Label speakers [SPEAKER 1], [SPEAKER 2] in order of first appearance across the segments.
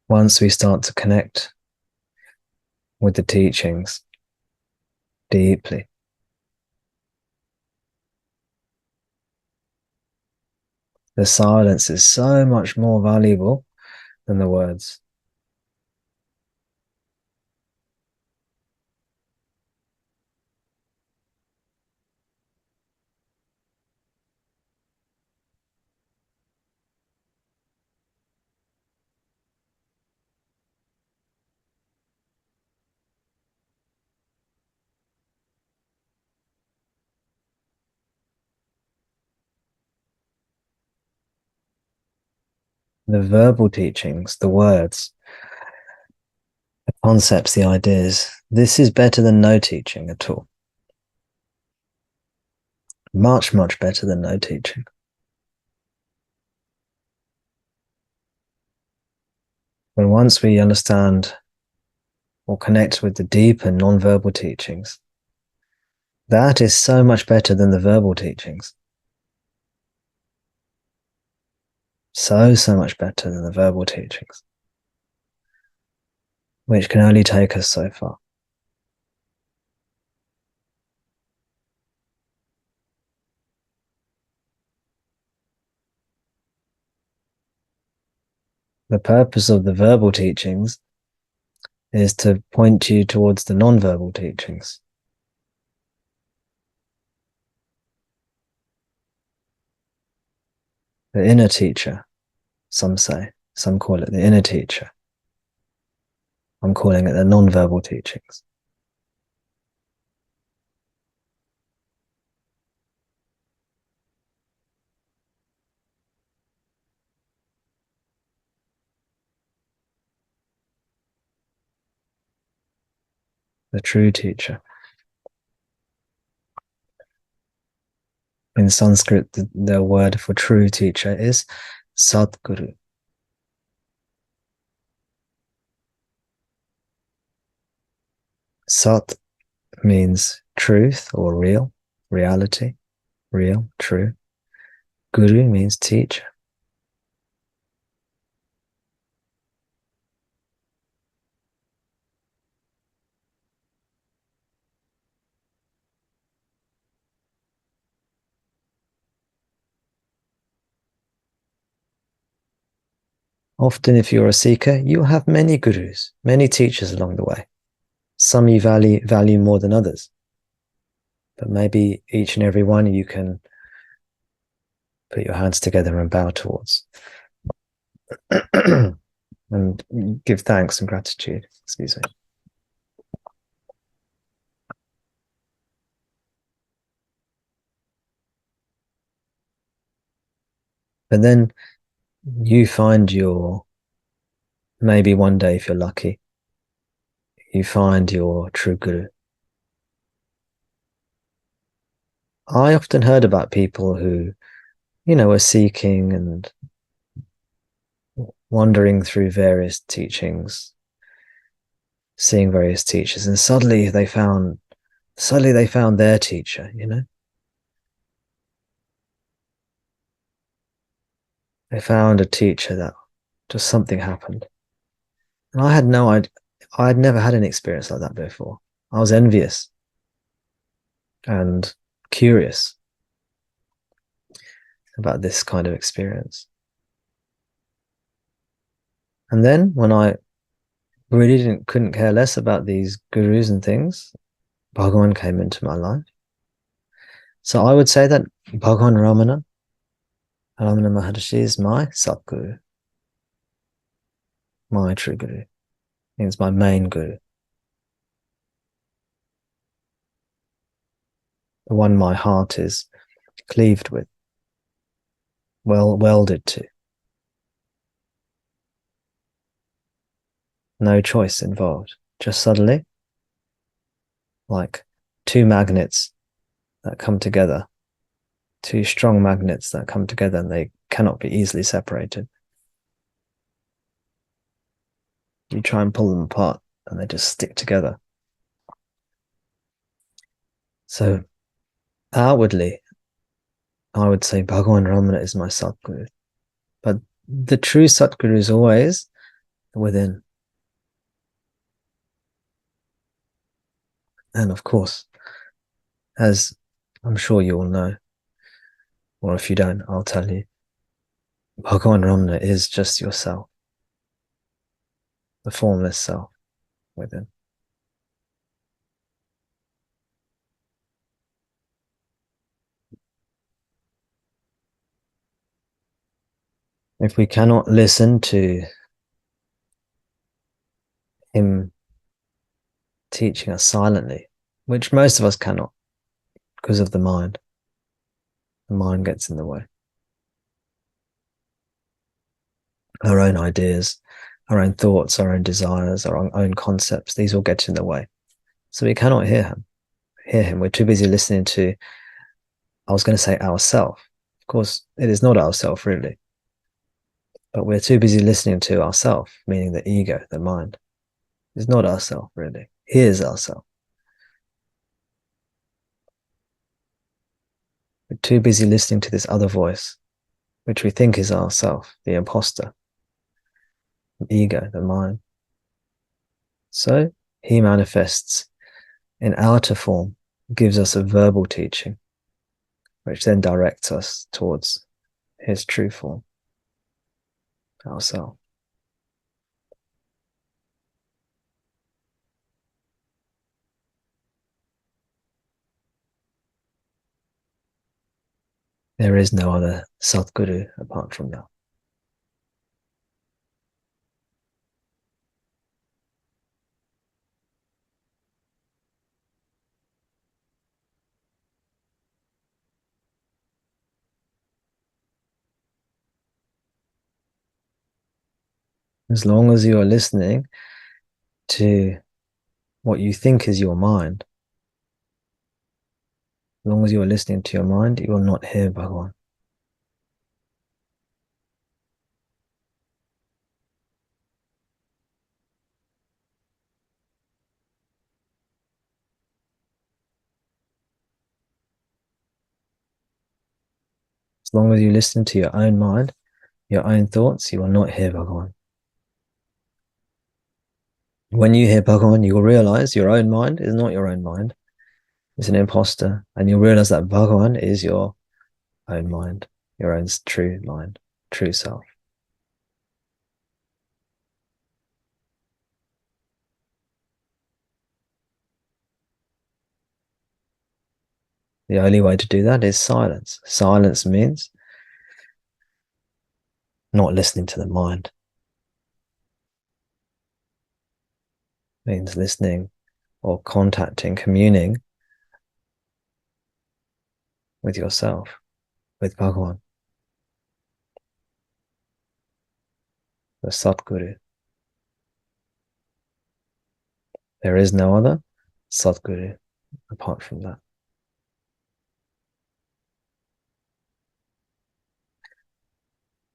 [SPEAKER 1] Once we start to connect with the teachings deeply, the silence is so much more valuable than the words. The verbal teachings, the words, the concepts, the ideas, this is better than no teaching at all. Much, much better than no teaching. When once we understand or connect with the deeper non-verbal teachings, that is so much better than the verbal teachings. So much better than the verbal teachings, which can only take us so far. The purpose of the verbal teachings is to point you towards the non-verbal teachings. The inner teacher, some say. Some call it the inner teacher. I'm calling it the non-verbal teachings. The true teacher. In Sanskrit, the word for true teacher is Sadguru. Sat means truth or real, reality, real, true. Guru means teacher. Often, if you're a seeker, you'll have many gurus, many teachers along the way. Some you value more than others. But maybe each and every one you can put your hands together and bow towards. And give thanks and gratitude. Excuse me. But then you find maybe one day if you're lucky, you find your true guru. I often heard about people who, were seeking and wandering through various teachings, seeing various teachers, and suddenly they found their teacher, They found a teacher that just something happened. And I had no idea. I'd never had an experience like that before. I was envious and curious about this kind of experience. And then when I really couldn't care less about these gurus and things, Bhagavan came into my life. So I would say that Bhagavan Ramana Maharshi is my Satguru, my true guru. He's my main guru. The one my heart is cleaved with, welded to. No choice involved. Just suddenly, like two magnets that come together, two strong magnets that come together, and they cannot be easily separated. You try and pull them apart and they just stick together. So outwardly, I would say Bhagavan Ramana is my Satguru. But the true Satguru is always within. And of course, as I'm sure you all know, or if you don't, I'll tell you, Bhagavan Ramana is just yourself, the formless self within. If we cannot listen to him teaching us silently, which most of us cannot because of the mind gets in the way. Our own ideas, our own thoughts, our own desires, our own concepts, these all get in the way. So we cannot hear him. We're too busy listening to, I was going to say ourself. Of course, it is not ourself really. But we're too busy listening to ourself, meaning the ego, the mind. It's not ourself really. He is ourself. We're too busy listening to this other voice, which we think is ourself, the imposter, the ego, the mind. So he manifests in outer form, gives us a verbal teaching, which then directs us towards his true form, ourself. There is no other Sadguru apart from that. As long as you are listening to what you think is your mind, as long as you are listening to your mind, you will not hear Bhagavan. As long as you listen to your own mind, your own thoughts, you will not hear Bhagavan. When you hear Bhagavan, you will realize your own mind is not your own mind. It's an imposter. And you'll realize that Bhagavan is your own mind, your own true mind, true self. The only way to do that is silence. Silence means not listening to the mind. It means listening or contacting, communing with yourself, with Bhagavan, the Satguru. There is no other Satguru apart from that.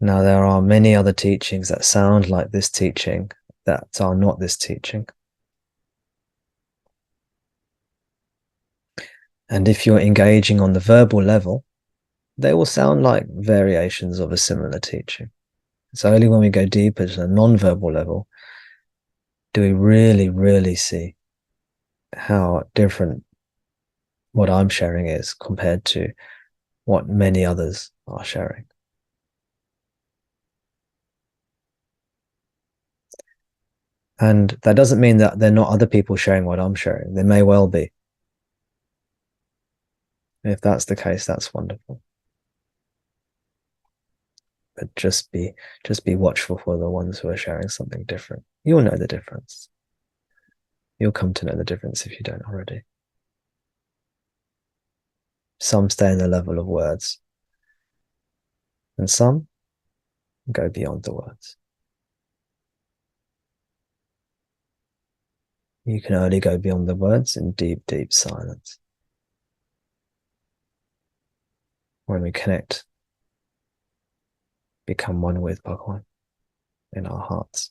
[SPEAKER 1] Now, there are many other teachings that sound like this teaching that are not this teaching. And if you're engaging on the verbal level, they will sound like variations of a similar teaching. It's only when we go deeper to the non-verbal level do we really, really see how different what I'm sharing is compared to what many others are sharing. And that doesn't mean that there are not other people sharing what I'm sharing. There may well be. If that's the case, that's wonderful. But just be watchful for the ones who are sharing something different. You'll know the difference. You'll come to know the difference if you don't already. Some stay in the level of words, and some go beyond the words. You can only go beyond the words in deep, deep silence. When we connect, become one with Bhagwan in our hearts.